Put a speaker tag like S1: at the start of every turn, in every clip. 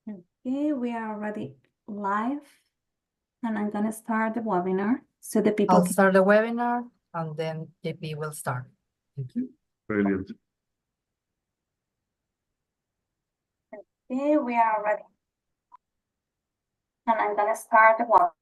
S1: Okay, we are already live, and I'm gonna start the webinar so the people
S2: I'll
S1: can.
S2: start the webinar and then JP will start. Thank you.
S3: Brilliant.
S1: Okay, we are ready, and I'm gonna start the webinar.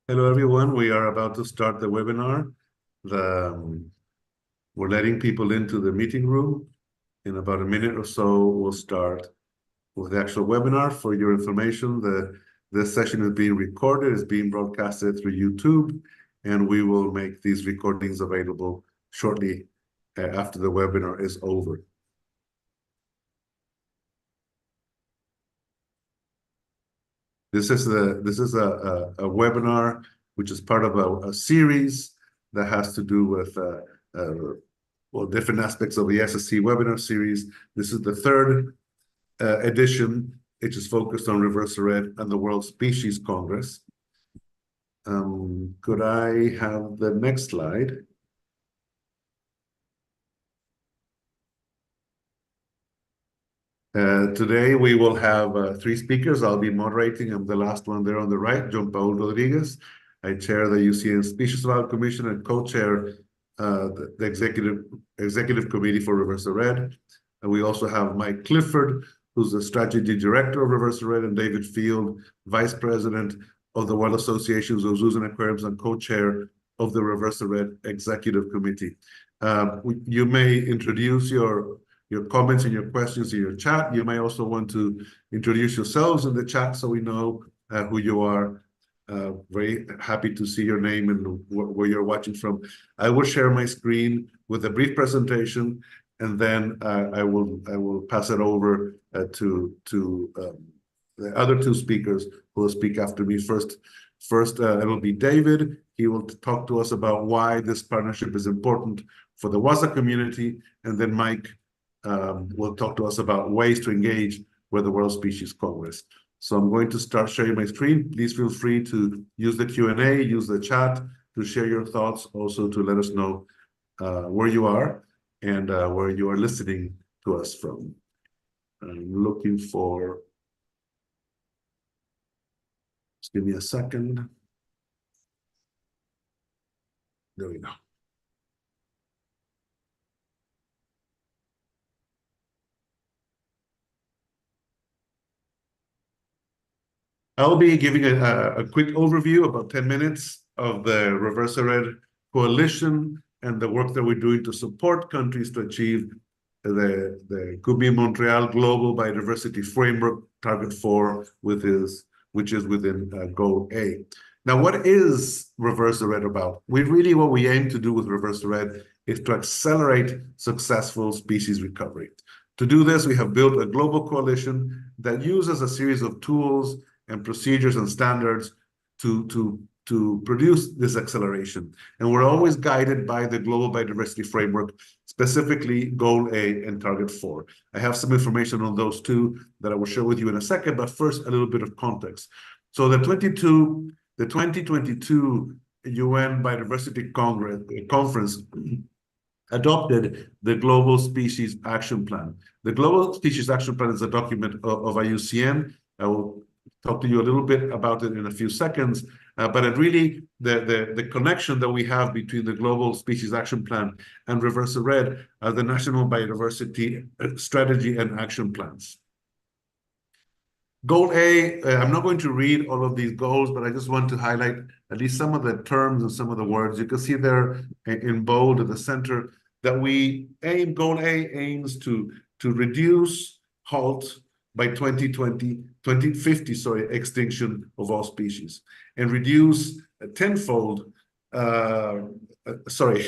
S3: Hello, everyone. We are about to start the webinar. We're letting people into the meeting room. In about a minute or so, we'll start with the actual webinar. For your information, this session is being recorded, it's being broadcasted through YouTube, and we will make these recordings available shortly after the webinar is over. This is a webinar which is part of a series that has to do with well, different aspects of the SSC webinar series. This is the third edition, which is focused on reverse red and the World Species Congress. Could I have the next slide? Today we will have three speakers. I'll be moderating. I'm the last one there on the right, John Paul Rodriguez. I chair the UCN Species Survival Commission and co-chair the executive committee for Reversa Red. And we also have Mike Clifford, who's the strategy director of Reversa Red, and David Field, vice president of the World Associations of Zoos and Aquariums and co-chair of the Reversa Red executive committee. You may introduce your comments and your questions in your chat. You may also want to introduce yourselves in the chat so we know who you are. Very happy to see your name and where you're watching from. I will share my screen with a brief presentation, and then I will pass it over to the other two speakers who will speak after me. First, it'll be David. He will talk to us about why this partnership is important for the WASA community, and then Mike will talk to us about ways to engage with the World Species Congress. So I'm going to start sharing my screen. Please feel free to use the Q&A, use the chat to share your thoughts, also to let us know where you are and where you are listening to us from. I'm looking for, just give me a second. There we go. I'll be giving a quick overview, about 10 minutes, of the Reversa Red Coalition and the work that we're doing to support countries to achieve the Could Montreal Global Biodiversity Framework Target 4, which is within Goal A. Now, what is Reversa Red about? What we aim to do with Reversa Red is to accelerate successful species recovery. To do this, we have built a global coalition that uses a series of tools and procedures and standards to produce this acceleration. And we're always guided by the Global Biodiversity Framework, specifically Goal A and Target 4. I have some information on those two that I will share with you in a second, but first, a little bit of context. So the 2022 UN Biodiversity Conference adopted the Global Species Action Plan. The Global Species Action Plan is a document of IUCN. I will talk to you a little bit about it in a few seconds, but it really, the connection that we have between the Global Species Action Plan and Reversa Red are the National Biodiversity Strategy and Action Plans. Goal A, I'm not going to read all of these goals, but I just want to highlight at least some of the terms and some of the words. You can see there in bold at the center that Goal A aims to reduce, halt, by 2050, extinction of all species, and reduce tenfold. Sorry,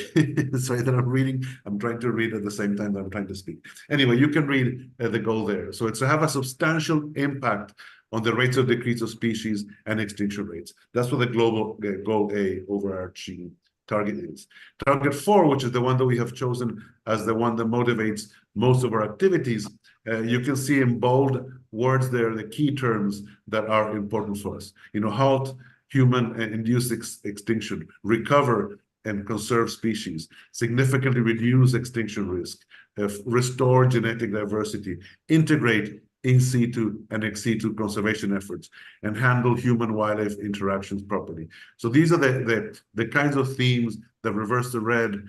S3: sorry that I'm reading. I'm trying to read at the same time that I'm trying to speak. Anyway, you can read the goal there. So it's to have a substantial impact on the rates of decrease of species and extinction rates. That's what the global goal A overarching target is. Target 4, which is the one that we have chosen as the one that motivates most of our activities, you can see in bold words there the key terms that are important for us. Halt human-induced extinction, recover and conserve species, significantly reduce extinction risk, restore genetic diversity, integrate in situ and ex situ conservation efforts, and handle human-wildlife interactions properly. So these are the kinds of themes that Reverse the Red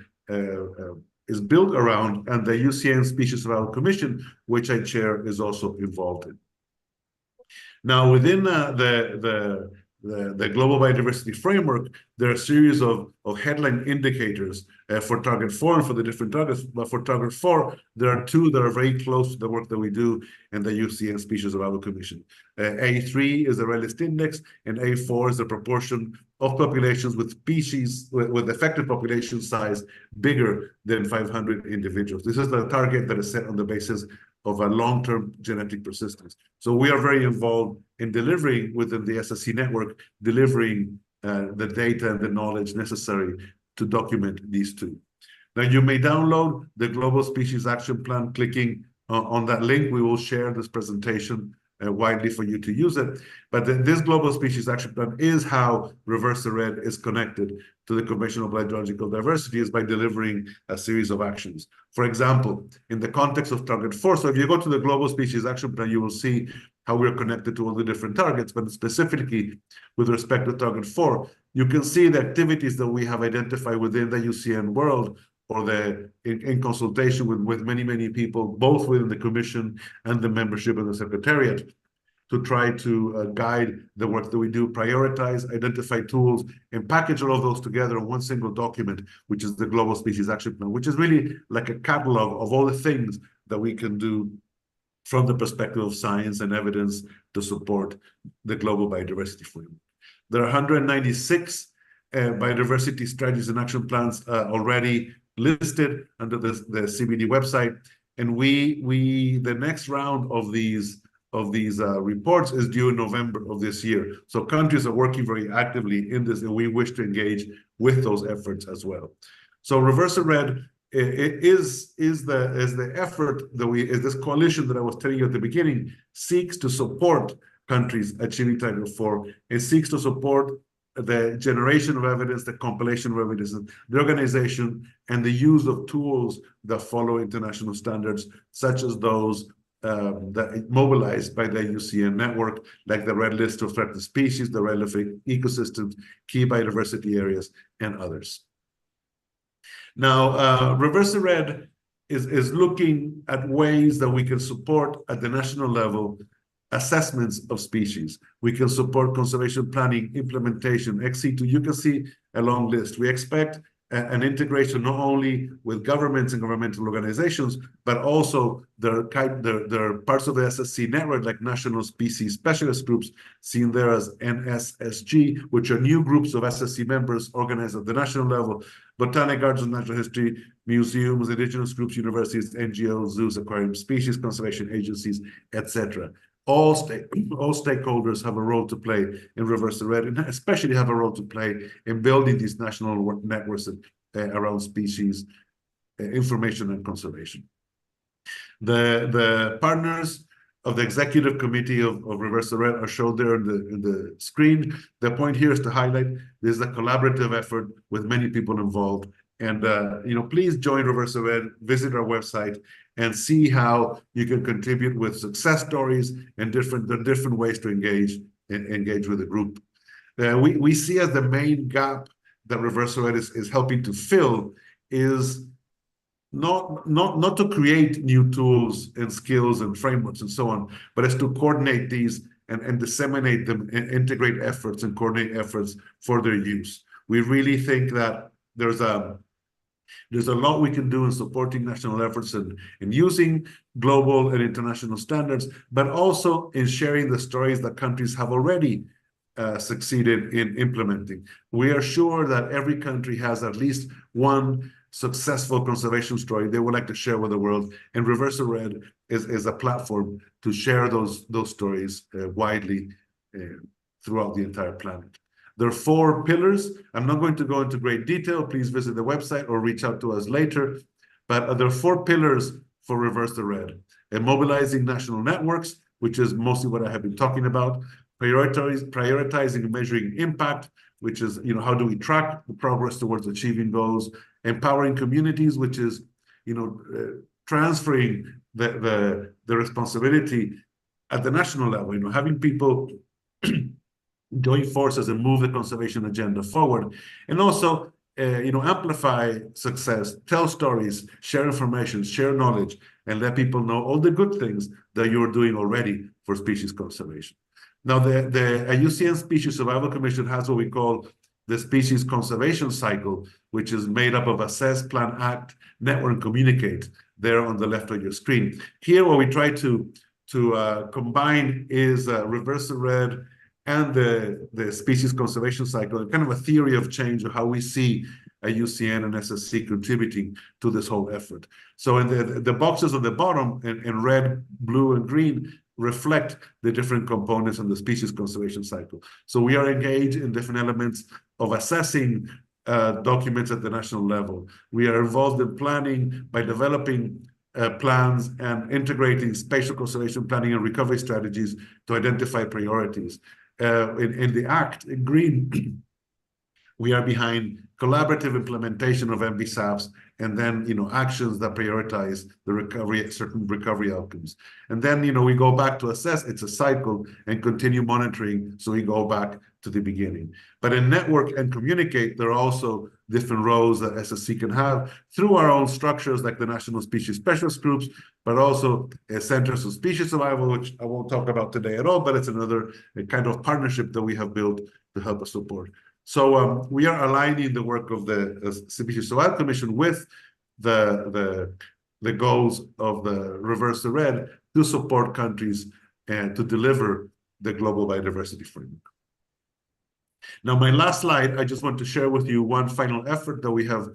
S3: is built around, and the UCN Species Survival Commission, which I chair, is also involved in. Now, within the global biodiversity framework, there are a series of headline indicators for target 4 and for the different targets. But for target 4, there are 2 that are very close to the work that we do in the UCN Species Survival Commission. A3 is the red list index, and A4 is the proportion of populations with species with effective population size bigger than 500 individuals. This is the target that is set on the basis of a long-term genetic persistence. So we are very involved in delivering within the SSC network, delivering the data and the knowledge necessary to document these 2. Now, you may download the Global Species Action Plan clicking on that link. We will share this presentation widely for you to use it. But this Global Species Action Plan is how Reverse the Red is connected to the Convention on Biological Diversity, is by delivering a series of actions. For example, in the context of Target 4, so if you go to the Global Species Action Plan, you will see how we're connected to all the different targets, but specifically with respect to Target 4, you can see the activities that we have identified within the UCN world, or in consultation with many people, both within the Commission and the membership and the Secretariat, to try to guide the work that we do, prioritize, identify tools, and package all of those together in one single document, which is the Global Species Action Plan, which is really like a catalog of all the things that we can do from the perspective of science and evidence to support the global biodiversity framework. There are 196 biodiversity strategies and action plans already listed under the CBD website, and the next round of these reports is due in November of this year. So countries are working very actively in this, and we wish to engage with those efforts as well. So Reverse the Red is the effort that is this coalition that I was telling you at the beginning, seeks to support countries achieving Target 4. It seeks to support the generation of evidence, the compilation of evidence, the organization, and the use of tools that follow international standards, such as those that mobilized by the UCN network, like the Red List of Threatened Species, the Red List of Ecosystems, Key Biodiversity Areas, and others. Now, Reverse the Red is looking at ways that we can support at the national level assessments of species. We can support conservation planning, implementation, ex situ. You can see a long list. We expect an integration not only with governments and governmental organizations, but also there are parts of the SSC network, like National Species Specialist Groups, seen there as NSSG, which are new groups of SSC members organized at the national level, botanic gardens, natural history museums, indigenous groups, universities, NGOs, zoos, aquarium, species conservation agencies, etc. All stakeholders have a role to play in Reverse the Red, and especially have a role to play in building these national networks around species information and conservation. The partners of the executive committee of Reverse the Red are shown there in the screen. The point here is to highlight this is a collaborative effort with many people involved. And please join Reverse the Red, visit our website, and see how you can contribute with success stories and different ways to engage with the group. We see as the main gap that Reverse the Red is helping to fill is not to create new tools and skills and frameworks and so on, but is to coordinate these and disseminate them and integrate efforts and coordinate efforts for their use. We really think that there's a There's a lot we can do in supporting national efforts and in using global and international standards, but also in sharing the stories that countries have already succeeded in implementing. We are sure that every country has at least one successful conservation story they would like to share with the world, and Reverse the Red is a platform to share those stories widely throughout the entire planet. There are 4 pillars. I'm not going to go into great detail. Please visit the website or reach out to us later. But there are 4 pillars for Reverse the Red. Mobilizing national networks, which is mostly what I have been talking about. Prioritizing and measuring impact, which is, how do we track the progress towards achieving goals? Empowering communities, which is, transferring the responsibility at the national level, having people join forces and move the conservation agenda forward, and also amplify success, tell stories, share information, share knowledge, and let people know all the good things that you're doing already for species conservation. Now, the IUCN Species Survival Commission has what we call the species conservation cycle, which is made up of assess, plan, act, network, and communicate, there on the left of your screen. Here, what we try to combine is Reverse the Red and the species conservation cycle, kind of a theory of change of how we see IUCN and SSC contributing to this whole effort. So in the boxes on the bottom in red, blue, and green reflect the different components in the species conservation cycle. So we are engaged in different elements of assessing documents at the national level. We are involved in planning by developing plans and integrating spatial conservation planning and recovery strategies to identify priorities. In the Act, in green, we are behind collaborative implementation of MBSAPs, and then actions that prioritize the recovery, certain recovery outcomes. And then we go back to assess. It's a cycle, and continue monitoring, so we go back to the beginning. But in network and communicate, there are also different roles that SSC can have through our own structures, like the National Species Specialist Groups, but also Centers of Species Survival, which I won't talk about today at all, but it's another kind of partnership that we have built to help us support. So we are aligning the work of the Species Survival Commission with the goals of the Reverse the Red to support countries and to deliver the global biodiversity framework. Now, my last slide, I just want to share with you one final effort that we have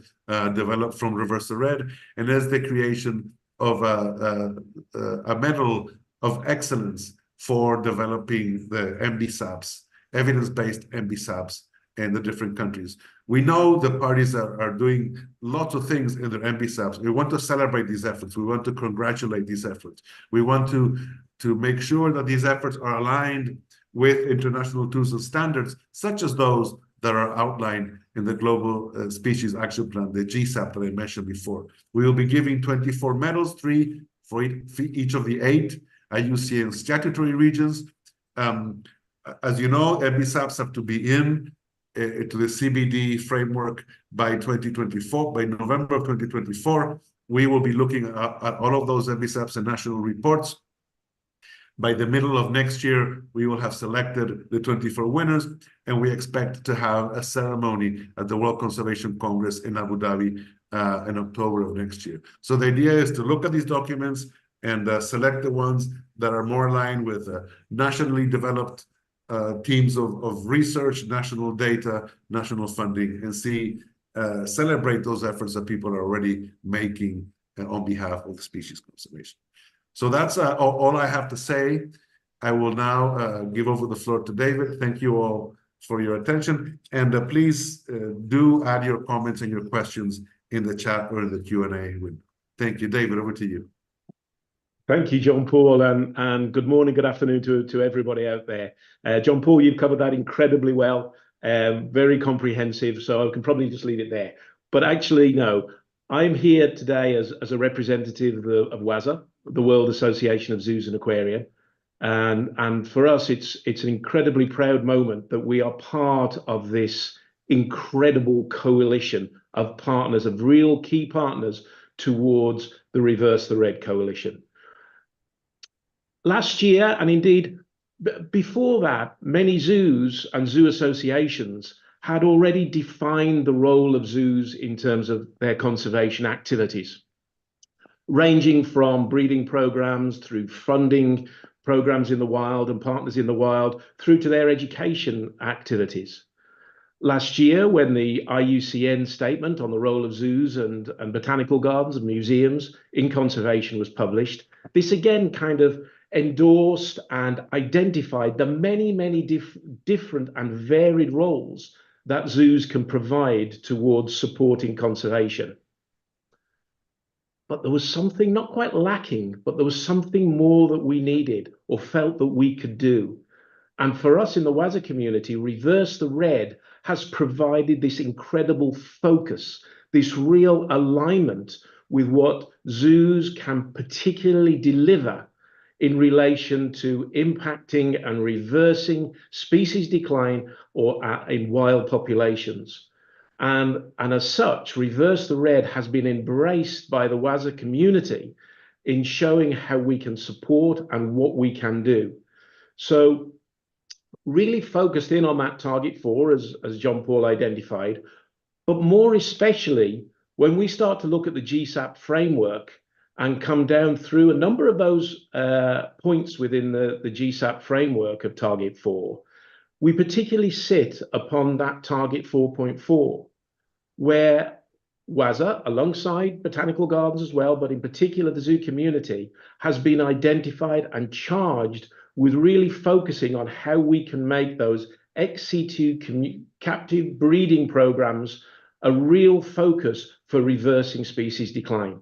S3: developed from Reverse the Red, and that's the creation of a medal of excellence for developing the MBSAPs, evidence-based MBSAPs, in the different countries. We know the parties are doing lots of things in their MBSAPs. We want to celebrate these efforts. We want to congratulate these efforts. We want to make sure that these efforts are aligned with international tools and standards, such as those that are outlined in the Global Species Action Plan, the GSAP that I mentioned before. We will be giving 24 medals, 3 for each of the 8 IUCN statutory regions. As you know, MBSAPs have to be in to the CBD framework by 2024, by November of 2024. We will be looking at all of those MBSAPs and national reports. By the middle of next year, we will have selected the 24 winners, and we expect to have a ceremony at the World Conservation Congress in Abu Dhabi in October of next year. So the idea is to look at these documents and select the ones that are more aligned with nationally developed teams of research, national data, national funding, and celebrate those efforts that people are already making on behalf of species conservation. So that's all I have to say. I will now give over the floor to David. Thank you all for your attention, and please do add your comments and your questions in the chat or in the Q&A window. Thank you, David. Over to you.
S4: Thank you, John Paul, and good morning, good afternoon to everybody out there. John Paul, you've covered that incredibly well, very comprehensive, so I can probably just leave it there. But actually, no, I'm here today as a representative of WAZA, the World Association of Zoos and Aquaria, and for us, it's an incredibly proud moment that we are part of this incredible coalition of partners, of real key partners towards the Reverse the Red coalition. Last year, and indeed before that, many zoos and zoo associations had already defined the role of zoos in terms of their conservation activities, ranging from breeding programs through funding programs in the wild and partners in the wild through to their education activities. Last year, when the IUCN statement on the role of zoos and botanical gardens and museums in conservation was published, this again kind of endorsed and identified the many different and varied roles that zoos can provide towards supporting conservation. But there was something not quite lacking, but there was something more that we needed or felt that we could do. And for us in the Waza community, Reverse the Red has provided this incredible focus, this real alignment with what zoos can particularly deliver in relation to impacting and reversing species decline or in wild populations. And as such, Reverse the Red has been embraced by the Waza community in showing how we can support and what we can do. So really focused in on that target 4, as John Paul identified, but more especially when we start to look at the GSAP framework and come down through a number of those points within the GSAP framework of target 4, we particularly sit upon that target 4.4, where Waza, alongside botanical gardens as well, but in particular the zoo community, has been identified and charged with really focusing on how we can make those ex-situ captive breeding programs a real focus for reversing species decline.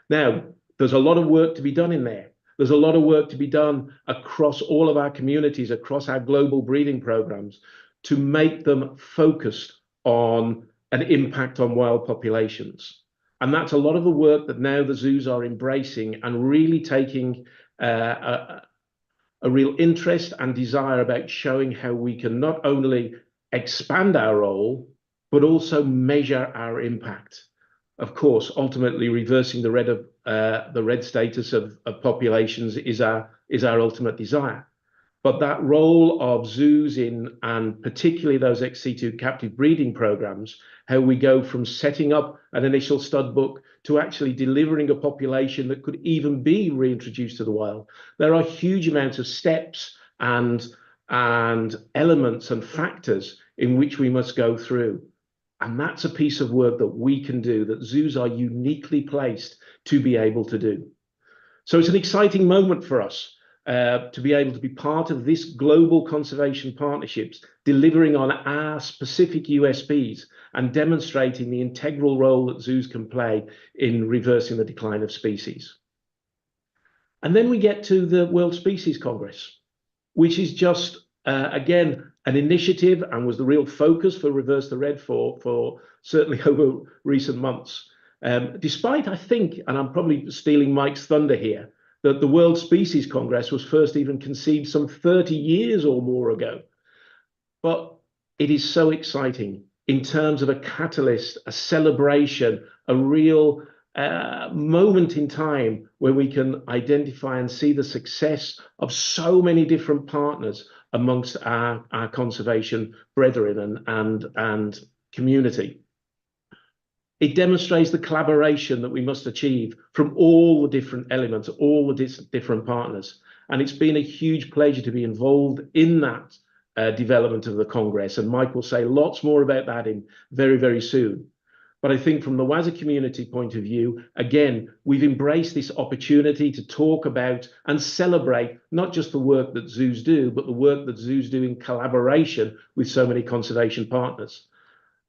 S4: Now, there's a lot of work to be done in there. There's a lot of work to be done across all of our communities, across our global breeding programs, to make them focused on an impact on wild populations. And that's a lot of the work that now the zoos are embracing and really taking a real interest and desire about showing how we can not only expand our role, but also measure our impact. Of course, ultimately reversing the red status of populations is our ultimate desire. But that role of zoos in, and particularly those ex-situ captive breeding programs, how we go from setting up an initial stud book to actually delivering a population that could even be reintroduced to the wild. There are huge amounts of steps and elements and factors in which we must go through. And that's a piece of work that we can do, that zoos are uniquely placed to be able to do. So it's an exciting moment for us to be able to be part of this global conservation partnerships, delivering on our specific USPs and demonstrating the integral role that zoos can play in reversing the decline of species. And then we get to the World Species Congress, which is just, again, an initiative and was the real focus for Reverse the Red for certainly over recent months. Despite, I think, and I'm probably stealing Mike's thunder here, that the World Species Congress was first even conceived some 30 years or more ago. But it is so exciting in terms of a catalyst, a celebration, a real moment in time where we can identify and see the success of so many different partners amongst our conservation brethren and community. It demonstrates the collaboration that we must achieve from all the different elements, all the different partners. And it's been a huge pleasure to be involved in that development of the Congress. And Mike will say lots more about that in very, very soon. But I think from the Waza community point of view, again, we've embraced this opportunity to talk about and celebrate not just the work that zoos do, but the work that zoos do in collaboration with so many conservation partners.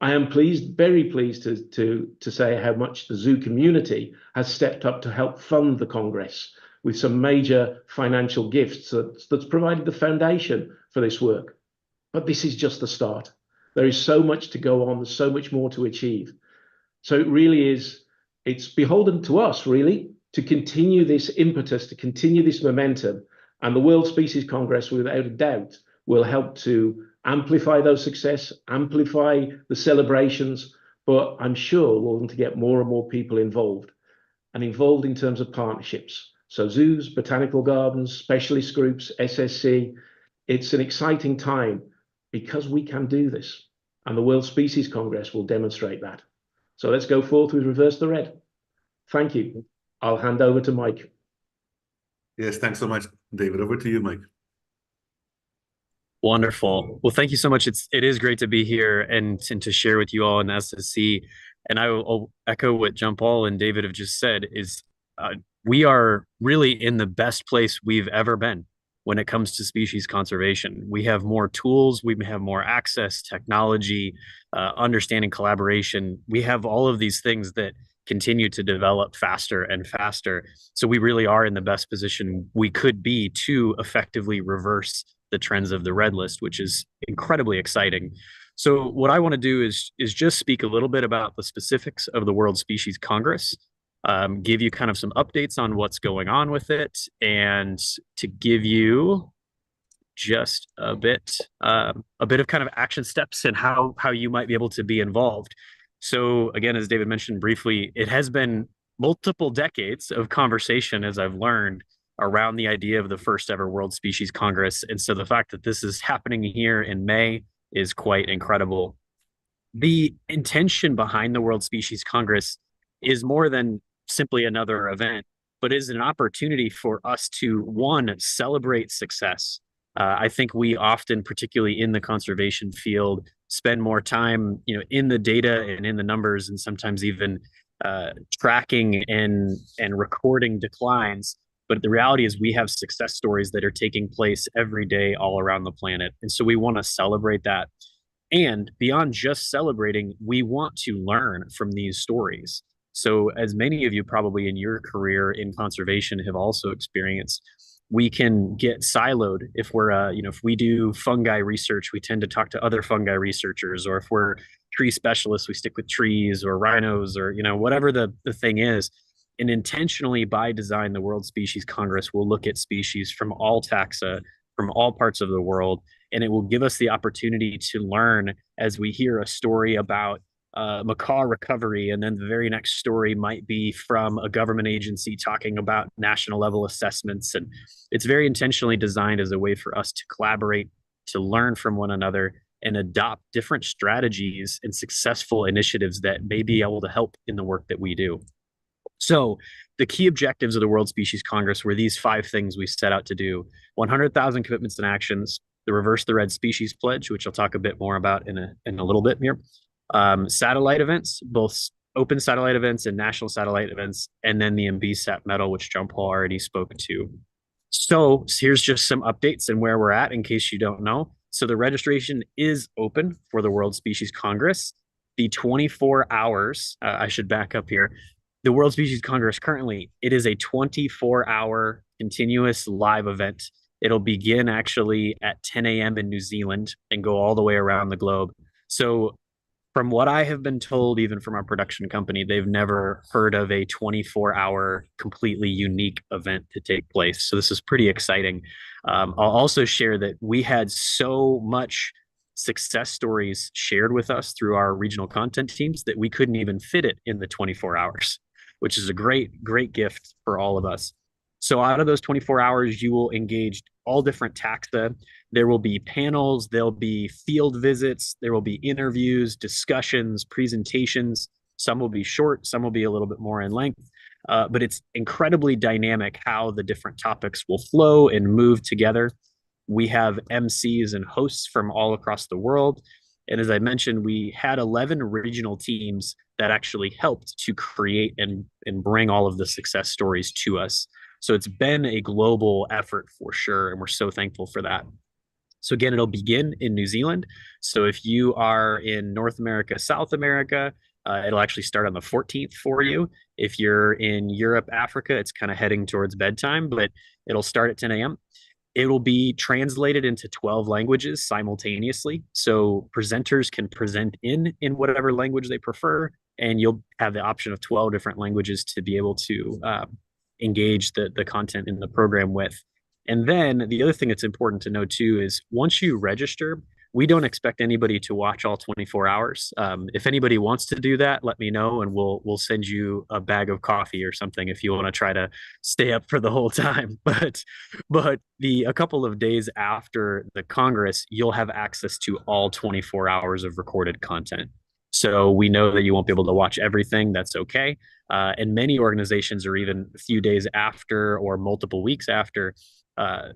S4: I am pleased, very pleased to say how much the zoo community has stepped up to help fund the Congress with some major financial gifts that's provided the foundation for this work. But this is just the start. There is so much to go on, there's so much more to achieve. So it really is, it's beholden to us really to continue this impetus, to continue this momentum. And the World Species Congress, without a doubt, will help to amplify those success, amplify the celebrations, but I'm sure we'll want to get more and more people involved, and involved in terms of partnerships. So zoos, botanical gardens, specialist groups, SSC, it's an exciting time because we can do this. and the World Species Congress will demonstrate that. So let's go forth with Reverse the Red. Thank you. I'll hand over to Mike.
S3: Yes, thanks so much, David. Over to you, Mike.
S5: Wonderful. Well, thank you so much. It is great to be here and to share with you all in SSC. And I'll echo what John Paul and David have just said is we are really in the best place we've ever been when it comes to species conservation. We have more tools, we have more access, technology, understanding, collaboration. We have all of these things that continue to develop faster and faster. So we really are in the best position we could be to effectively reverse the trends of the red list, which is incredibly exciting. So what I want to do is just speak a little bit about the specifics of the World Species Congress, give you kind of some updates on what's going on with it, and to give you just a bit of kind of action steps and how you might be able to be involved. So again, as David mentioned briefly, it has been multiple decades of conversation, as I've learned, around the idea of the first ever World Species Congress. And so the fact that this is happening here in May is quite incredible. The intention behind the World Species Congress is more than simply another event, but is an opportunity for us to, one, celebrate success. I think we often, particularly in the conservation field, spend more time, in the data and in the numbers, and sometimes even tracking and recording declines. But the reality is we have success stories that are taking place every day all around the planet. And so we want to celebrate that. And beyond just celebrating, we want to learn from these stories. So as many of you probably in your career in conservation have also experienced, we can get siloed if we're, if we do fungi research, we tend to talk to other fungi researchers, or if we're tree specialists, we stick with trees or rhinos or, whatever the thing is. And intentionally, by design, the World Species Congress will look at species from all taxa, from all parts of the world, and it will give us the opportunity to learn as we hear a story about macaw recovery, and then the very next story might be from a government agency talking about national level assessments. And it's very intentionally designed as a way for us to collaborate, to learn from one another, and adopt different strategies and successful initiatives that may be able to help in the work that we do. So the key objectives of the World Species Congress were these 5 things we set out to do: 100,000 commitments and actions, the Reverse the Red Species Pledge, which I'll talk a bit more about in a little bit here, satellite events, both open satellite events and national satellite events, and then the MBSAT medal, which John Paul already spoke to. So here's just some updates and where we're at in case you don't know. So the registration is open for the World Species Congress. The 24 hours, I should back up here. The World Species Congress currently, it is a 24-hour continuous live event. It'll begin actually at 10 a.m. in New Zealand and go all the way around the globe. So from what I have been told, even from our production company, they've never heard of a 24-hour completely unique event to take place. So this is pretty exciting. I'll also share that we had so much success stories shared with us through our regional content teams that we couldn't even fit it in the 24 hours, which is a great, great gift for all of us. So out of those 24 hours, you will engage all different taxa. There will be panels, there'll be field visits, there will be interviews, discussions, presentations. Some will be short, some will be a little bit more in length, but it's incredibly dynamic how the different topics will flow and move together. We have MCs and hosts from all across the world. And as I mentioned, we had 11 regional teams that actually helped to create and bring all of the success stories to us. So it's been a global effort for sure, and we're so thankful for that. So again, it'll begin in New Zealand. So if you are in North America, South America, it'll actually start on the 14th for you. If you're in Europe, Africa, it's kind of heading towards bedtime, but it'll start at 10 a.m. It will be translated into 12 languages simultaneously. So presenters can present in whatever language they prefer, and you'll have the option of 12 different languages to be able to engage the content in the program with. And then the other thing that's important to know too is once you register, we don't expect anybody to watch all 24 hours. If anybody wants to do that, let me know, and we'll send you a bag of coffee or something if you want to try to stay up for the whole time. But a couple of days after the Congress, you'll have access to all 24 hours of recorded content. So we know that you won't be able to watch everything. That's okay. And many organizations are even a few days after or multiple weeks after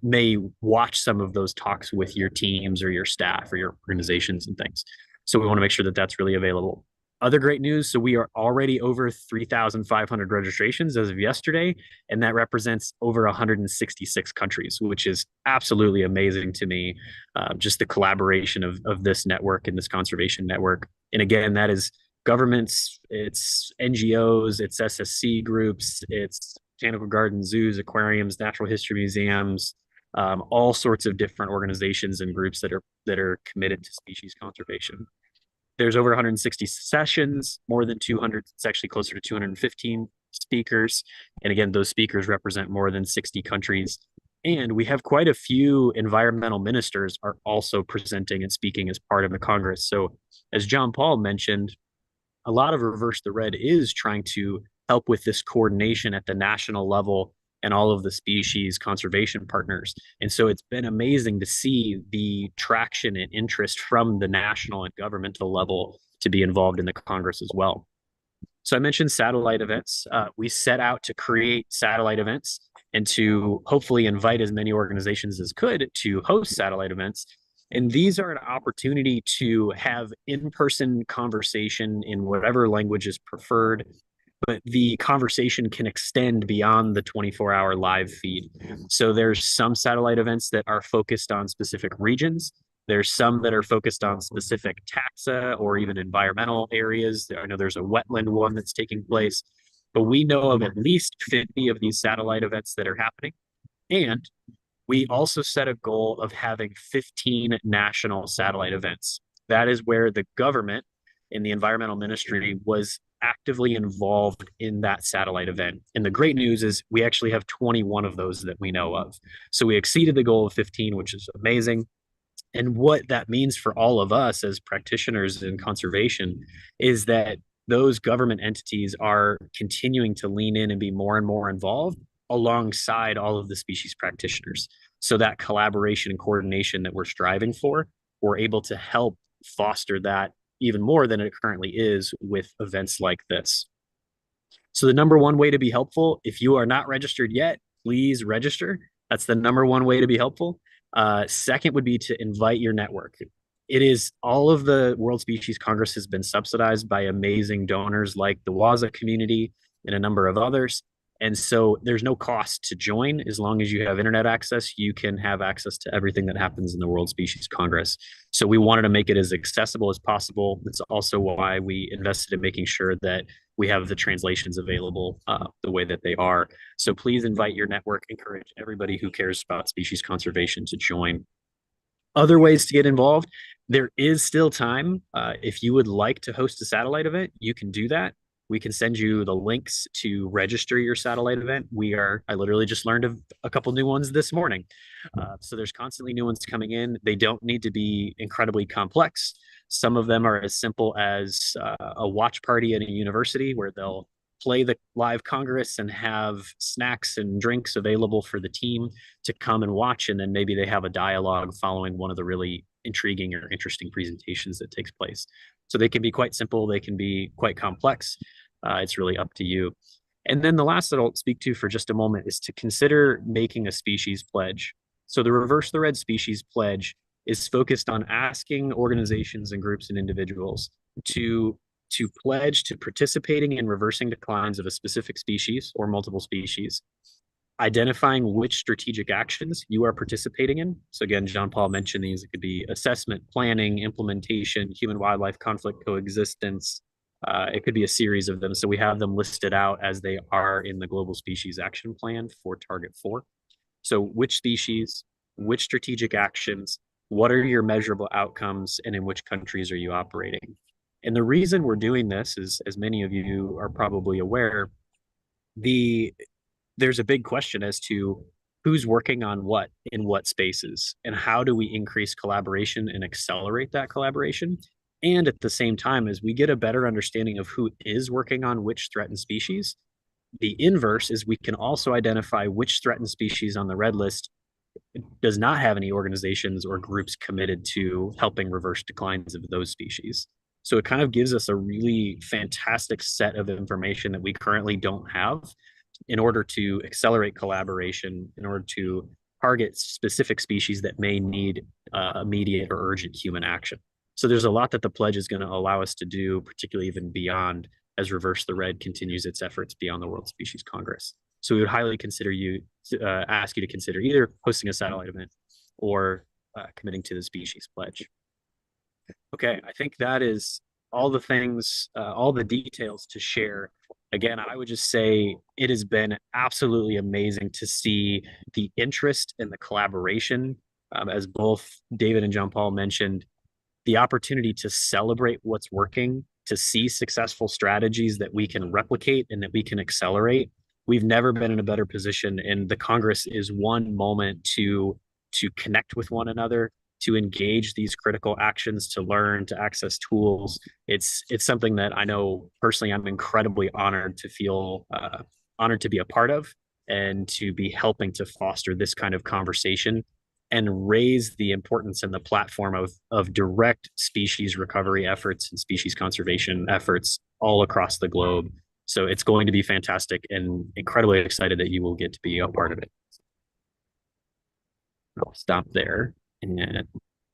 S5: may watch some of those talks with your teams or your staff or your organizations and things. So we want to make sure that that's really available. Other great news. So we are already over 3,500 registrations as of yesterday, and that represents over 166 countries, which is absolutely amazing to me. Just the collaboration of this network and this conservation network. And again, that is governments, it's NGOs, it's SSC groups, it's botanical gardens, zoos, aquariums, natural history museums, all sorts of different organizations and groups that are committed to species conservation. There's over 160 sessions, more than 200. It's actually closer to 215 speakers. And again, those speakers represent more than 60 countries. And we have quite a few environmental ministers are also presenting and speaking as part of the Congress. So as John Paul mentioned, a lot of Reverse the Red is trying to help with this coordination at the national level and all of the species conservation partners. And so it's been amazing to see the traction and interest from the national and governmental level to be involved in the Congress as well. So I mentioned satellite events. We set out to create satellite events and to hopefully invite as many organizations as could to host satellite events. And these are an opportunity to have in-person conversation in whatever language is preferred, but the conversation can extend beyond the 24-hour live feed. So there's some satellite events that are focused on specific regions. There's some that are focused on specific taxa or even environmental areas. I know there's a wetland one that's taking place, but we know of at least 50 of these satellite events that are happening. And we also set a goal of having 15 national satellite events. That is where the government in the environmental ministry was actively involved in that satellite event. And the great news is we actually have 21 of those that we know of. So we exceeded the goal of 15, which is amazing. And what that means for all of us as practitioners in conservation is that those government entities are continuing to lean in and be more and more involved alongside all of the species practitioners. So that collaboration and coordination that we're striving for, we're able to help foster that even more than it currently is with events like this. So the number one way to be helpful, if you are not registered yet, please register. That's the number one way to be helpful. Second would be to invite your network. It is all of the World Species Congress has been subsidized by amazing donors like the WASA community and a number of others. And so there's no cost to join. As long as you have internet access, you can have access to everything that happens in the World Species Congress. So we wanted to make it as accessible as possible. That's also why we invested in making sure that we have the translations available the way that they are. So please invite your network, encourage everybody who cares about species conservation to join. Other ways to get involved, there is still time. If you would like to host a satellite event, you can do that. We can send you the links to register your satellite event. I literally just learned of a couple new ones this morning. So there's constantly new ones coming in. They don't need to be incredibly complex. Some of them are as simple as a watch party at a university where they'll play the live Congress and have snacks and drinks available for the team to come and watch. And then maybe they have a dialogue following one of the really intriguing or interesting presentations that takes place. So they can be quite simple. They can be quite complex. It's really up to you. And then the last that I'll speak to for just a moment is to consider making a species pledge. So the Reverse the Red Species Pledge is focused on asking organizations and groups and individuals to pledge to participating in reversing declines of a specific species or multiple species, identifying which strategic actions you are participating in. So again, John Paul mentioned these. It could be assessment, planning, implementation, human-wildlife conflict coexistence. It could be a series of them. So we have them listed out as they are in the Global Species Action Plan for Target 4. So which species, which strategic actions, what are your measurable outcomes, and in which countries are you operating? And the reason we're doing this is, as many of you are probably aware, there's a big question as to who's working on what in what spaces, and how do we increase collaboration and accelerate that collaboration. And at the same time, as we get a better understanding of who is working on which threatened species, the inverse is we can also identify which threatened species on the red list does not have any organizations or groups committed to helping reverse declines of those species. So it kind of gives us a really fantastic set of information that we currently don't have in order to accelerate collaboration, in order to target specific species that may need immediate or urgent human action. So there's a lot that the pledge is going to allow us to do, particularly even beyond as Reverse the Red continues its efforts beyond the World Species Congress. So we would highly consider ask you to consider either hosting a satellite event or committing to the species pledge. Okay, I think that is all the things, all the details to share. Again, I would just say it has been absolutely amazing to see the interest and the collaboration, as both David and John Paul mentioned, the opportunity to celebrate what's working, to see successful strategies that we can replicate and that we can accelerate. We've never been in a better position, and the Congress is one moment to connect with one another, to engage these critical actions, to learn, to access tools. It's something that I know personally I'm incredibly honored to feel honored to be a part of, and to be helping to foster this kind of conversation and raise the importance and the platform of direct species recovery efforts and species conservation efforts all across the globe. So it's going to be fantastic, and incredibly excited that you will get to be a part of it. I'll stop there. And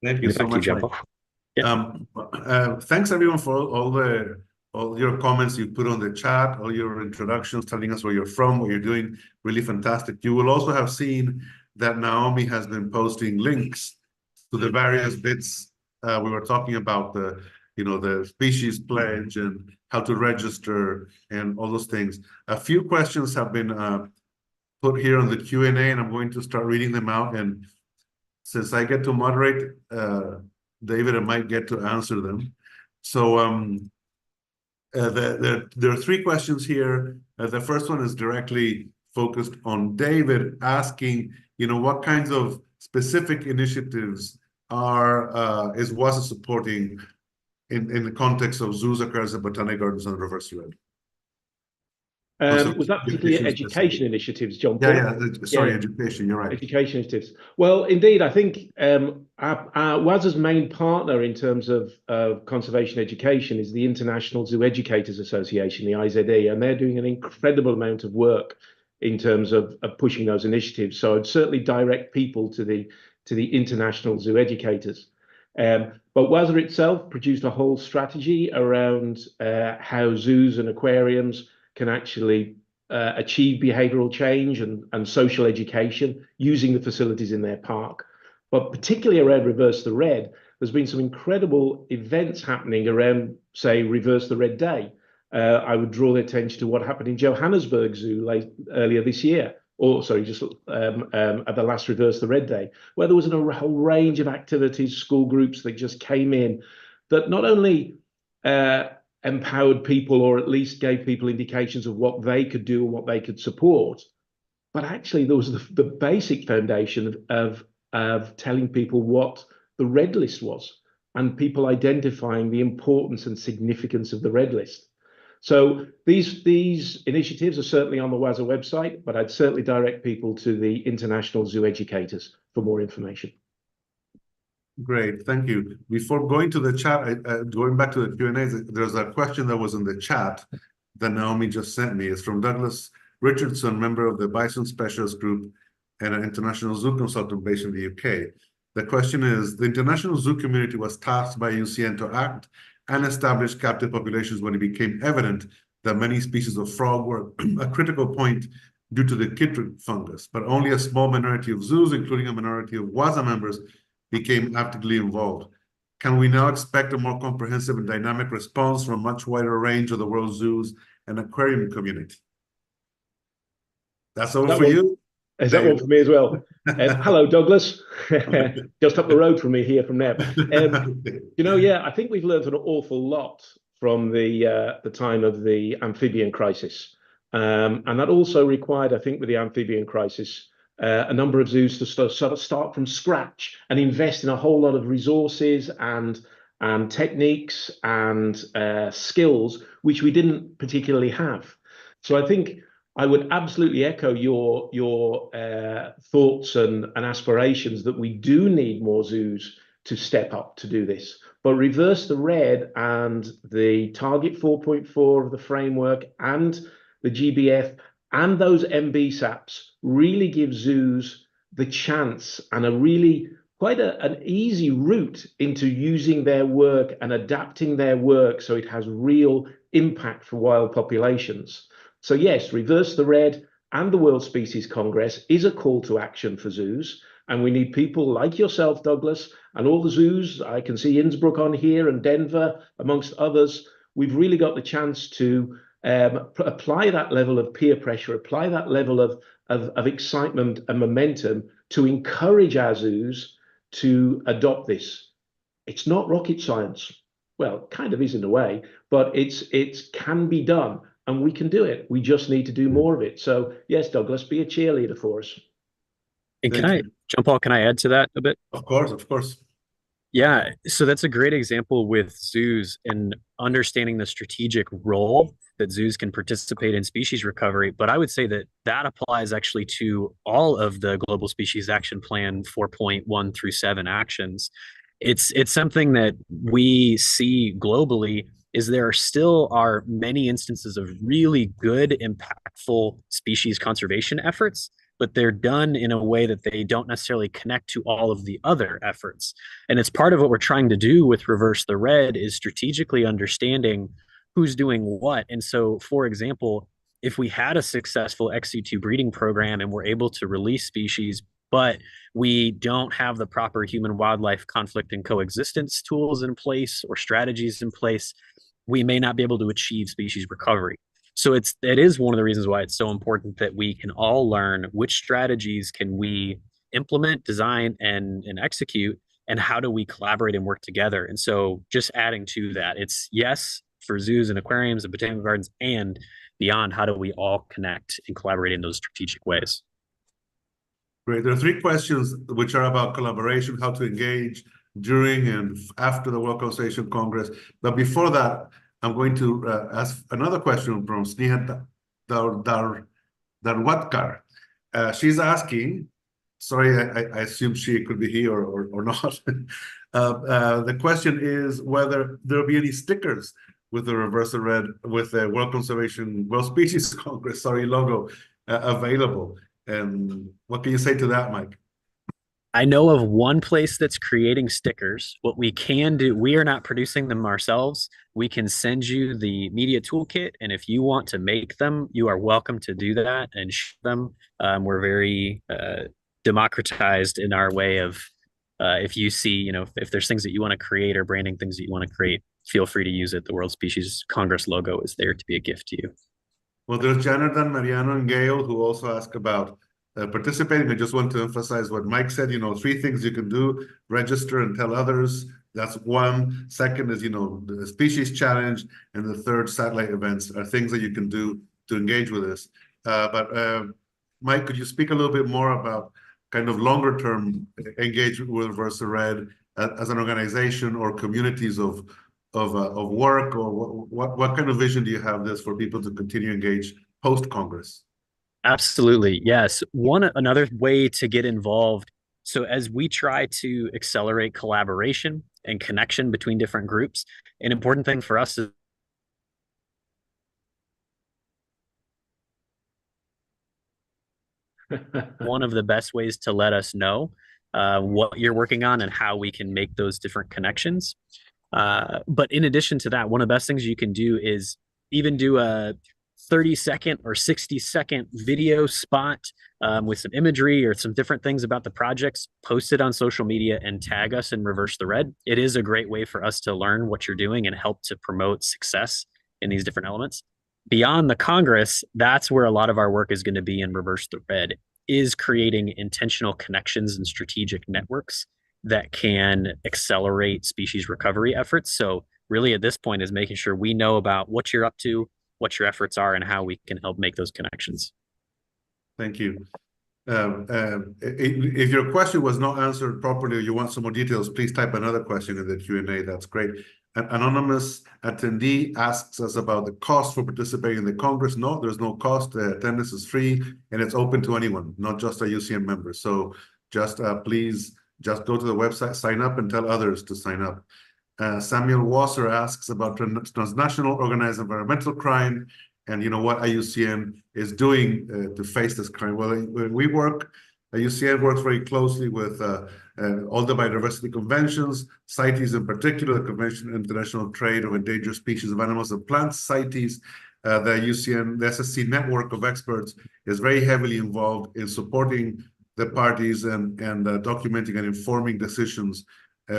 S3: Thank you so much, Mike.
S5: Yeah.
S3: Thanks everyone for all your comments you put on the chat, all your introductions, telling us where you're from, what you're doing. Really fantastic. You will also have seen that Naomi has been posting links to the various bits we were talking about, the species pledge and how to register and all those things. A few questions have been put here on the Q&A, and I'm going to start reading them out. And since I get to moderate, David, I might get to answer them. So there are three questions here. The first one is directly focused on David, asking, what kinds of specific initiatives is WASA supporting in the context of zoos, aquariums, and botanic gardens on Reverse the Red?
S4: Was that particularly education initiatives, John Paul?
S3: Yeah. Sorry, education. You're right.
S4: Education initiatives. Well, indeed, I think WASA's main partner in terms of conservation education is the International Zoo Educators Association, the IZE, and they're doing an incredible amount of work in terms of pushing those initiatives. So I'd certainly direct people to the International Zoo Educators. But WASA itself produced a whole strategy around how zoos and aquariums can actually achieve behavioral change and social education using the facilities in their park. But particularly around Reverse the Red, there's been some incredible events happening around, say, Reverse the Red Day. I would draw the attention to what happened in Johannesburg Zoo earlier this year, or sorry, just at the last Reverse the Red Day, where there was a whole range of activities, school groups that just came in that not only empowered people, or at least gave people indications of what they could do and what they could support, but actually there was the basic foundation of telling people what the red list was, and people identifying the importance and significance of the red list. So these initiatives are certainly on the WASA website, but I'd certainly direct people to the International Zoo Educators for more information.
S3: Great, thank you. Before going to the chat, going back to the Q&A, there's a question that was in the chat that Naomi just sent me. It's from Douglas Richardson, member of the Bison Specialist Group and an international zoo consultant based in the UK. The question is, the international zoo community was tasked by UCN to act and establish captive populations when it became evident that many species of frog were a critical point due to the chytrid fungus, but only a small minority of zoos, including a minority of WASA members, became actively involved. Can we now expect a more comprehensive and dynamic response from a much wider range of the world's zoos and aquarium community? That's all for you.
S4: Is that one for me as well? Hello, Douglas. Just up the road from me here from there. I think we've learned an awful lot from the time of the amphibian crisis. And that also required, I think, with the amphibian crisis, a number of zoos to sort of start from scratch and invest in a whole lot of resources and techniques and skills which we didn't particularly have. So I think I would absolutely echo your thoughts and aspirations that we do need more zoos to step up to do this. But Reverse the Red and the Target 4.4 of the framework and the GBF and those MBSAPs really give zoos the chance and a really quite an easy route into using their work and adapting their work so it has real impact for wild populations. So yes, Reverse the Red and the World Species Congress is a call to action for zoos. And we need people like yourself, Douglas, and all the zoos. I can see Innsbruck on here and Denver, amongst others. We've really got the chance to apply that level of peer pressure, apply that level of excitement and momentum to encourage our zoos to adopt this. It's not rocket science. Well, kind of is in a way, but it can be done and we can do it. We just need to do more of it. So yes, Douglas, be a cheerleader for us.
S5: And John Paul, can I add to that a bit?
S3: Of course, of course.
S5: Yeah, so that's a great example with zoos and understanding the strategic role that zoos can participate in species recovery. But I would say that that applies actually to all of the Global Species Action Plan 4.1 through 7 actions. It's something that we see globally is there still are many instances of really good, impactful species conservation efforts, but they're done in a way that they don't necessarily connect to all of the other efforts. And it's part of what we're trying to do with Reverse the Red is strategically understanding who's doing what. And so, for example, if we had a successful XU2 breeding program and we're able to release species, but we don't have the proper human wildlife conflict and coexistence tools in place or strategies in place, we may not be able to achieve species recovery. So it is one of the reasons why it's so important that we can all learn which strategies can we implement, design, and execute, and how do we collaborate and work together. And so just adding to that, it's yes, for zoos and aquariums and botanical gardens and beyond, how do we all connect and collaborate in those strategic ways?
S3: Great. There are 3 questions which are about collaboration, how to engage during and after the World Conservation Congress. But before that, I'm going to ask another question from Sneha Darwatkar. She's asking, sorry, I assume she could be here or not. The question is whether there'll be any stickers with the Reverse the Red, with the World Species Congress, logo available. And what can you say to that, Mike?
S5: I know of one place that's creating stickers. What we can do, we are not producing them ourselves. We can send you the media toolkit. And if you want to make them, you are welcome to do that and share them. We're very democratized in our way of, if you see, if there's things that you want to create or branding things that you want to create, feel free to use it. The World Species Congress logo is there to be a gift to you.
S3: Well, there's Janardan, Mariano, and Gail who also ask about participating. I just want to emphasize what Mike said, 3 things you can do: register and tell others. That's one. Second is, the species challenge. And the third, satellite events are things that you can do to engage with this. But Mike, could you speak a little bit more about kind of longer term engagement with Reverse the Red as an organization or communities of work, or what kind of vision do you have this for people to continue engage post Congress?
S5: Absolutely. Yes. Another way to get involved. So as we try to accelerate collaboration and connection between different groups, an important thing for us is one of the best ways to let us know what you're working on and how we can make those different connections. But in addition to that, one of the best things you can do is even do a 30-second or 60-second video spot with some imagery or some different things about the projects, post it on social media and tag us in Reverse the Red. It is a great way for us to learn what you're doing and help to promote success in these different elements. Beyond the Congress, that's where a lot of our work is going to be in Reverse the Red, is creating intentional connections and strategic networks that can accelerate species recovery efforts. So really at this point is making sure we know about what you're up to, what your efforts are, and how we can help make those connections.
S3: Thank you. If your question was not answered properly or you want some more details, please type another question in the Q&A. That's great. An anonymous attendee asks us about the cost for participating in the Congress. No, there's no cost. The attendance is free and it's open to anyone, not just a UCN member. So just please just go to the website, sign up, and tell others to sign up. Samuel Wasser asks about transnational organized environmental crime and what IUCN is doing to face this crime. Well, IUCN works very closely with all the biodiversity conventions, CITES in particular, the Convention on International Trade of Endangered Species of Animals and Plants, CITES. The IUCN, the SSC network of experts is very heavily involved in supporting the parties and documenting and informing decisions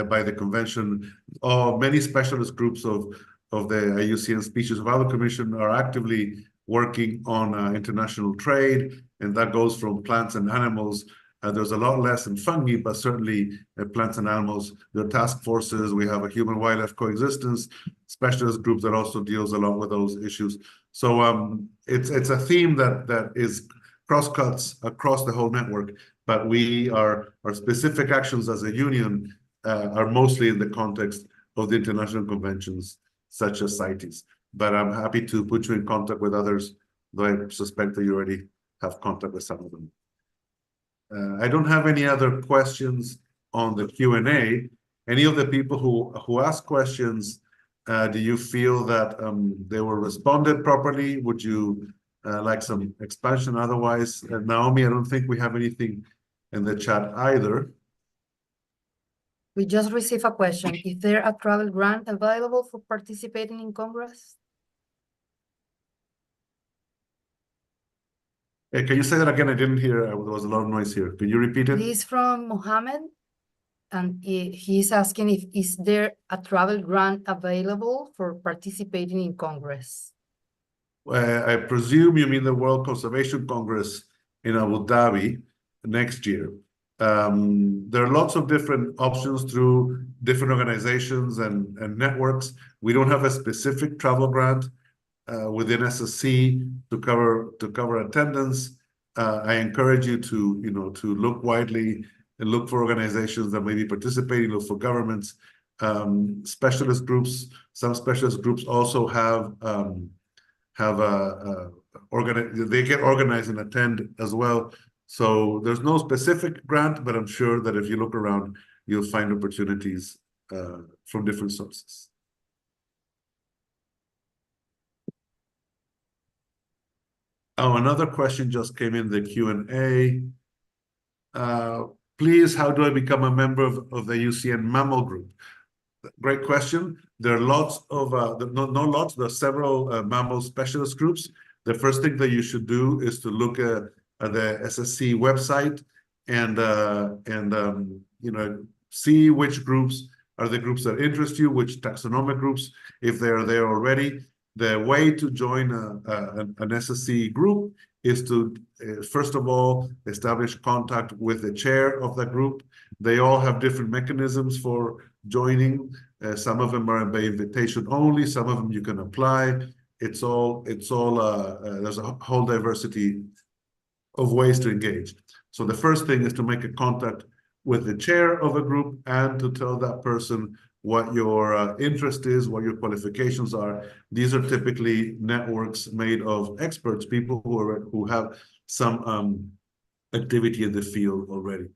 S3: by the convention. Many specialist groups of the IUCN Species of Wildlife Commission are actively working on international trade, and that goes from plants and animals. There's a lot less in fungi, but certainly plants and animals. There are task forces. We have a human-wildlife coexistence specialist group that also deals a lot with those issues. So it's a theme that is cross-cuts across the whole network, but our specific actions as a union are mostly in the context of the international conventions such as CITES. But I'm happy to put you in contact with others, though I suspect that you already have contact with some of them. I don't have any other questions on the Q&A. Any of the people who asked questions, do you feel that they were responded properly? Would you like some expansion? Otherwise, Naomi, I don't think we have anything in the chat either.
S2: We just received a question. Is there a travel grant available for participating in Congress?
S3: Can you say that again? I didn't hear. There was a lot of noise here. Can you repeat it?
S2: This is from Mohammed, and he's asking if is there a travel grant available for participating in Congress?
S3: I presume you mean the World Conservation Congress in Abu Dhabi next year. There are lots of different options through different organizations and networks. We don't have a specific travel grant within SSC to cover attendance. I encourage you to look widely and look for organizations that may be participating, look for governments, specialist groups. Some specialist groups also they get organized and attend as well. So there's no specific grant, but I'm sure that if you look around, you'll find opportunities from different sources. Oh, another question just came in the Q&A. Please, how do I become a member of the UCN Mammal Group? Great question. There are lots of, there are several mammal specialist groups. The first thing that you should do is to look at the SSC website and see which groups are the groups that interest you, which taxonomic groups, if they are there already. The way to join an SSC group is to, first of all, establish contact with the chair of the group. They all have different mechanisms for joining. Some of them are by invitation only. Some of them you can apply. There's a whole diversity of ways to engage. So the first thing is to make a contact with the chair of a group and to tell that person what your interest is, what your qualifications are. These are typically networks made of experts, people who have some activity in the field already.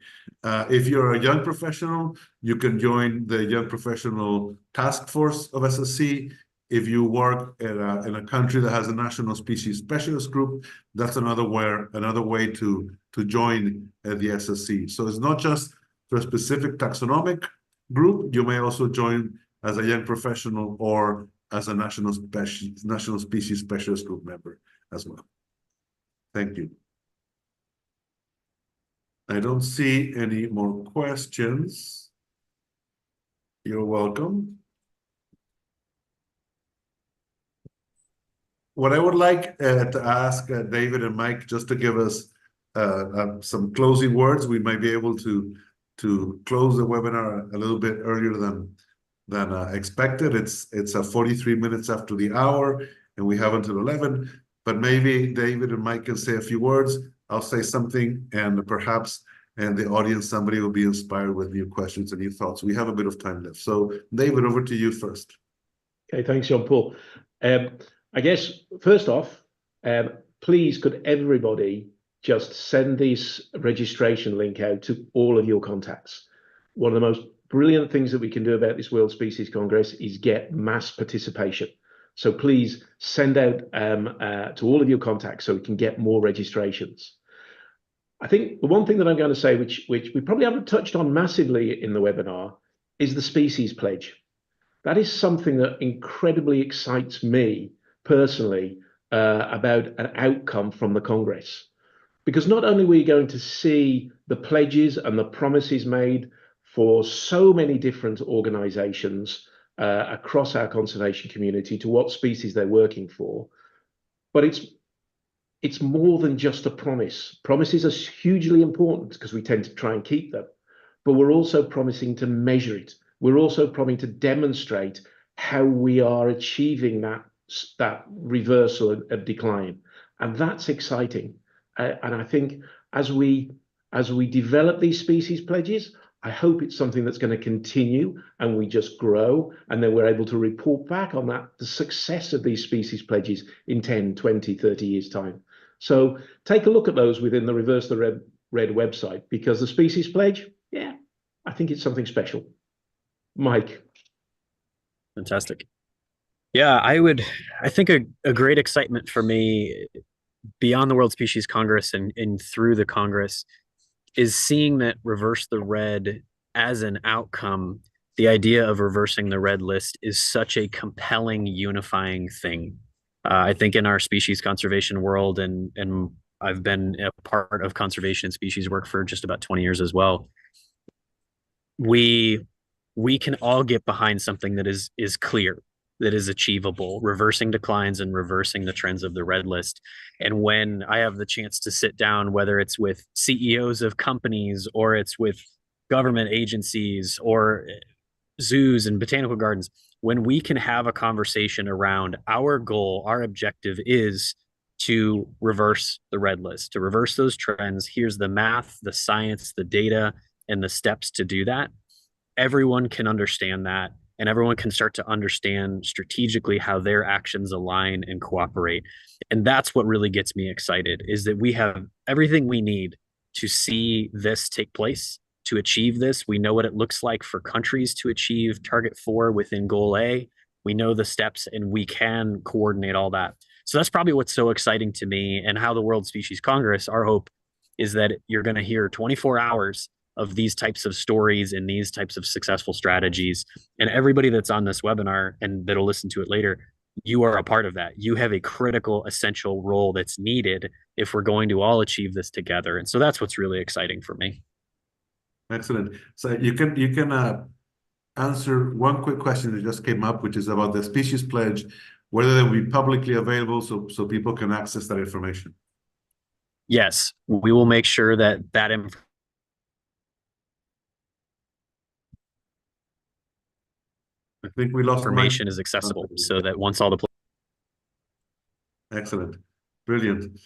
S3: If you're a young professional, you can join the Young Professional Task Force of SSC. If you work in a country that has a national species specialist group, that's another way to join the SSC. So it's not just for a specific taxonomic group. You may also join as a young professional or as a national species specialist group member as well. Thank you. I don't see any more questions. You're welcome. What I would like to ask David and Mike just to give us some closing words. We might be able to close the webinar a little bit earlier than expected. It's 43 minutes after the hour, and we have until 11. but maybe David and Mike can say a few words. I'll say something, and perhaps and the audience, somebody will be inspired with new questions and new thoughts. We have a bit of time left. So David, over to you first.
S4: Okay, thanks, Jean-Paul. I guess, first off, please could everybody just send this registration link out to all of your contacts. One of the most brilliant things that we can do about this World Species Congress is get mass participation. So please send out to all of your contacts so we can get more registrations. I think the one thing that I'm going to say, which we probably haven't touched on massively in the webinar, is the Species Pledge. That is something that incredibly excites me personally about an outcome from the Congress. Because not only are we going to see the pledges and the promises made for so many different organizations across our conservation community to what species they're working for, but it's more than just a promise. Promises are hugely important because we tend to try and keep them, but we're also promising to measure it. We're also promising to demonstrate how we are achieving that reversal of decline. And that's exciting. And I think as we develop these species pledges, I hope it's something that's going to continue and we just grow, and then we're able to report back on that, the success of these species pledges in 10, 20, 30 years' time. So take a look at those within the Reverse the Red website, because the species pledge, yeah, I think it's something special. Mike.
S5: Fantastic. Yeah, I think a great excitement for me beyond the World Species Congress and through the Congress is seeing that Reverse the Red as an outcome. The idea of reversing the red list is such a compelling, unifying thing. I think in our species conservation world, and I've been a part of conservation and species work for just about 20 years as well, we can all get behind something that is clear, that is achievable, reversing declines and reversing the trends of the red list. And when I have the chance to sit down, whether it's with CEOs of companies or it's with government agencies or zoos and botanical gardens, when we can have a conversation around our goal, our objective is to reverse the red list, to reverse those trends. Here's the math, the science, the data, and the steps to do that. Everyone can understand that, and everyone can start to understand strategically how their actions align and cooperate. And that's what really gets me excited, is that we have everything we need to see this take place, to achieve this. We know what it looks like for countries to achieve Target 4 within Goal A. We know the steps, and we can coordinate all that. So that's probably what's so exciting to me, and how the World Species Congress, our hope is that you're going to hear 24 hours of these types of stories and these types of successful strategies. And everybody that's on this webinar and that'll listen to it later, you are a part of that. You have a critical, essential role that's needed if we're going to all achieve this together. And so that's what's really exciting for me.
S3: Excellent. So you can answer one quick question that just came up, which is about the species pledge, whether they will be publicly available so people can access that information.
S5: Yes, we will make sure that
S3: I think we lost
S5: information is accessible, so that once all the
S3: excellent, brilliant.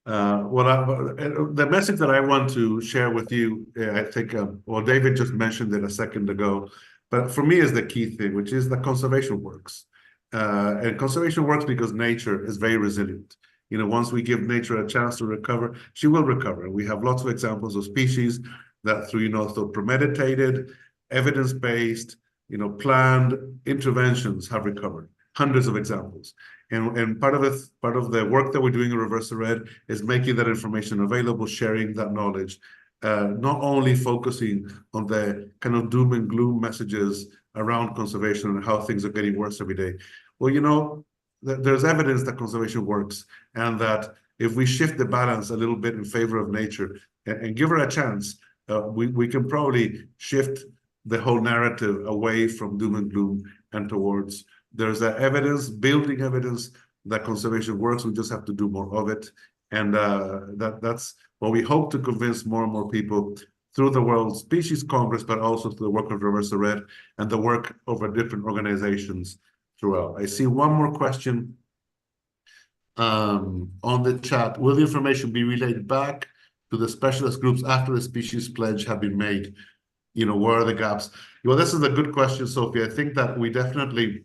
S3: The message that I want to share with you, I think, well, David just mentioned it a second ago, but for me is the key thing, which is that conservation works. And conservation works because nature is very resilient. You know, once we give nature a chance to recover, she will recover. We have lots of examples of species that through premeditated, evidence-based, planned interventions have recovered. Hundreds of examples. And part of the work that we're doing in Reverse the Red is making that information available, sharing that knowledge, not only focusing on the kind of doom and gloom messages around conservation and how things are getting worse every day. Well, there's evidence that conservation works, and that if we shift the balance a little bit in favor of nature and give her a chance, we can probably shift the whole narrative away from doom and gloom and towards there's building evidence that conservation works. We just have to do more of it. And that's what we hope to convince more and more people through the World Species Congress, but also through the work of Reverse the Red and the work of our different organizations throughout. I see one more question on the chat, will the information be relayed back to the specialist groups after the species pledge have been made? You know, where are the gaps? Well, this is a good question, Sophie. I think that we definitely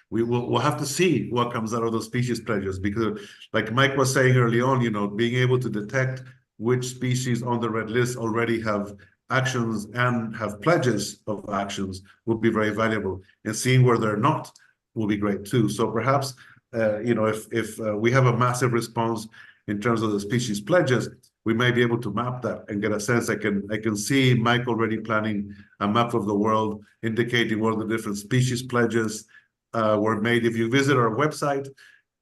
S3: we'll have to see what comes out of those species pledges, because like Mike was saying early on, you know, being able to detect which species on the red list already have actions and have pledges of actions would be very valuable, and seeing where they're not will be great too. So perhaps you know, if we have a massive response in terms of the species pledges, we may be able to map that and get a sense. I can see Mike already planning a map of the world indicating where the different species pledges were made. If you visit our website,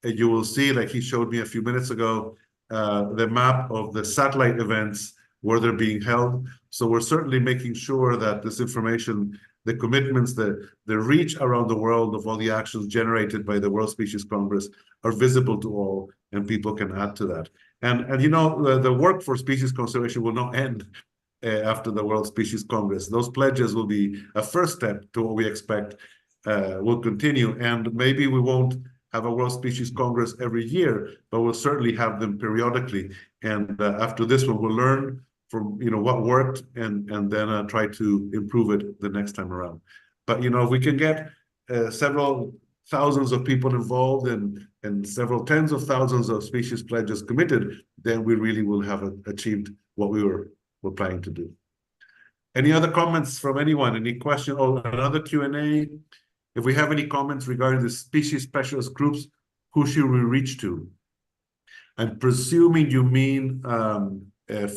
S3: you will see, like he showed me a few minutes ago, the map of the satellite events where they're being held. So we're certainly making sure that this information, the commitments, the reach around the world of all the actions generated by the World Species Congress are visible to all, and people can add to that. And you know, the work for species conservation will not end after the World Species Congress. Those pledges will be a first step to what we expect will continue, and maybe we won't have a World Species Congress every year, but we'll certainly have them periodically. And after this one, we'll learn from, you know, what worked, and then try to improve it the next time around. But you know, if we can get several thousands of people involved and several tens of thousands of species pledges committed, then we really will have achieved what we're planning to do. Any other comments from anyone? Any question? Oh, another Q&A. If we have any comments regarding the species specialist groups, who should we reach to? I'm presuming you mean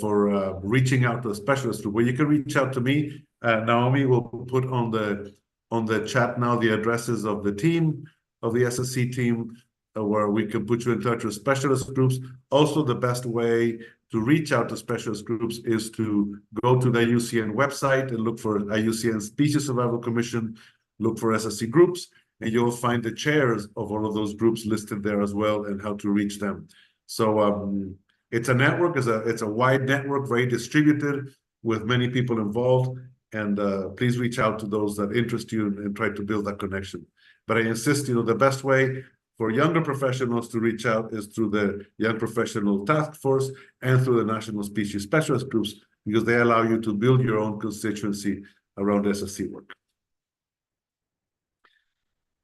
S3: for reaching out to a specialist group. Well, you can reach out to me. Naomi will put on the chat now the addresses of the team, of the SSC team, where we can put you in touch with specialist groups. Also, the best way to reach out to specialist groups is to go to the IUCN website and look for IUCN Species Survival Commission, look for SSC groups, and you'll find the chairs of all of those groups listed there as well, and how to reach them. So it's a network, it's a wide network, very distributed, with many people involved. And please reach out to those that interest you and try to build that connection. But I insist, you know, the best way for younger professionals to reach out is through the Young Professional Task Force and through the National Species Specialist Groups, because they allow you to build your own constituency around SSC work.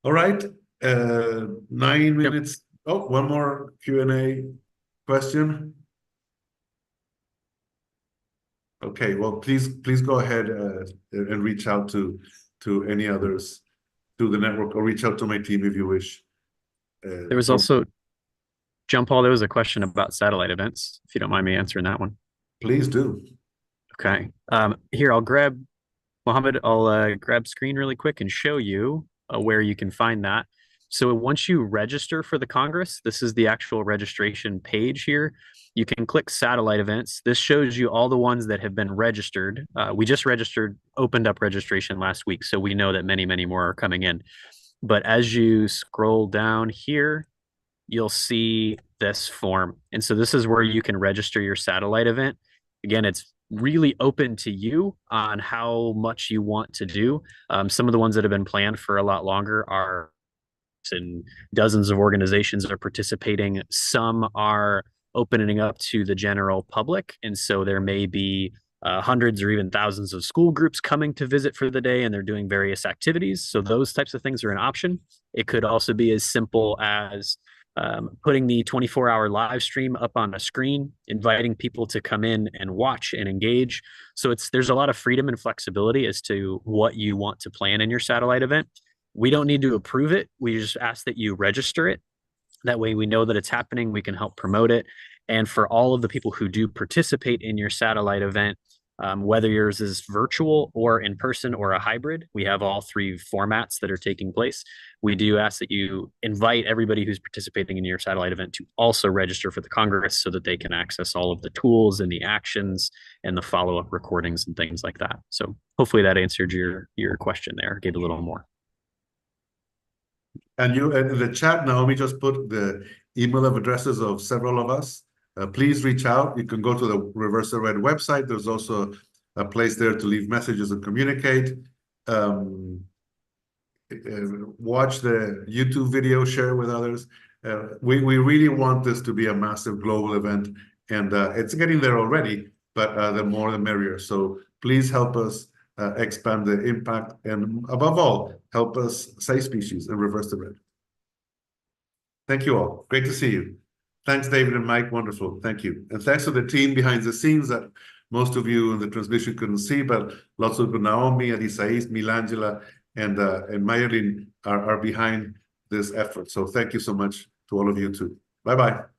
S3: All right, 9 minutes. Oh, one more Q&A question. Okay, well, please go ahead and reach out to any others through the network, or reach out to my team if you wish.
S5: There was also, John Paul, there was a question about satellite events, if you don't mind me answering that one.
S3: Please do.
S5: Okay. Here, I'll grab, Mohammed, I'll grab screen really quick and show you where you can find that. So once you register for the Congress, this is the actual registration page here. You can click satellite events. This shows you all the ones that have been registered. We just opened up registration last week, so we know that many, many more are coming in. But as you scroll down here, you'll see this form. And so this is where you can register your satellite event. Again, it's really open to you on how much you want to do. Some of the ones that have been planned for a lot longer are, and dozens of organizations are participating. Some are opening up to the general public. And so there may be hundreds or even thousands of school groups coming to visit for the day, and they're doing various activities. So those types of things are an option. It could also be as simple as putting the 24-hour live stream up on a screen, inviting people to come in and watch and engage. So there's a lot of freedom and flexibility as to what you want to plan in your satellite event. We don't need to approve it. We just ask that you register it. That way we know that it's happening. We can help promote it. And for all of the people who do participate in your satellite event, whether yours is virtual or in person or a hybrid, we have all three formats that are taking place. We do ask that you invite everybody who's participating in your satellite event to also register for the Congress, so that they can access all of the tools and the actions and the follow-up recordings and things like that. So hopefully that answered your question there, gave a little more.
S3: And you, in the chat, Naomi just put the email addresses of several of us. Please reach out. You can go to the Reverse the Red website. There's also a place there to leave messages and communicate. Watch the YouTube video, share with others. We really want this to be a massive global event, and it's getting there already, but the more the merrier. So please help us expand the impact, and above all, help us save species and reverse the trend. Thank you all. Great to see you. Thanks, David and Mike. Wonderful. Thank you. And thanks to the team behind the scenes that most of you in the transmission couldn't see, but lots of Naomi, Adisais, Milangela, and Mayerlin are behind this effort. So thank you so much to all of you too. Bye-bye.